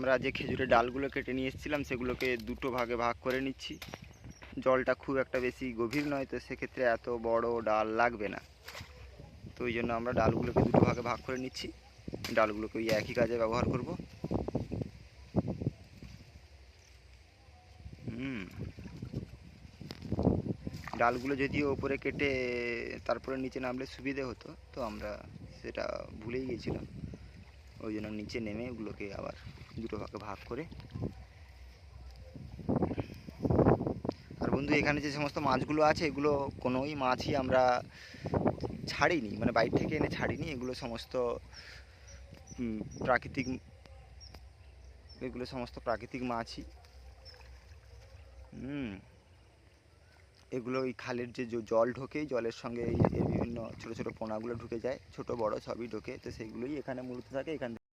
আমরা যে খেজুরের ডালগুলো কেটে নিয়ে এসেছিলাম সেগুলোকে দুটো ভাগে ভাগ করে নিচ্ছি। জলটা খুব একটা বেশি গভীর নয়, তো সেক্ষেত্রে এত বড় ডাল লাগবে না। তো ওই জন্য আমরা ডালগুলোকে দুটো ভাগে ভাগ করে নিচ্ছি। ডালগুলোকে ওই একই কাজে ব্যবহার করব। ডালগুলো যদিও ওপরে কেটে তারপরে নিচে নামলে সুবিধে হতো, তো আমরা সেটা ভুলেই গেছিলাম। ওই জন্য নিচে নেমে ওগুলোকে আবার দুটো ভাগে ভাগ করে। আর বন্ধু, এখানে যে সমস্ত মাছগুলো আছে এগুলো কোনোই মাছই আমরা ছাড়িনি, মানে বাইরে থেকে এনে ছাড়িনি। এগুলো সমস্ত প্রাকৃতিক, এগুলো সমস্ত প্রাকৃতিক মাছই। এগুলো ওই খালের যে জল ঢোকে, জলের সঙ্গে এর বিভিন্ন ছোটো ছোটো পোনাগুলো ঢুকে যায়, ছোট বড় সবই ঢোকে, তো সেইগুলোই এখানে মূলত থাকে। এখান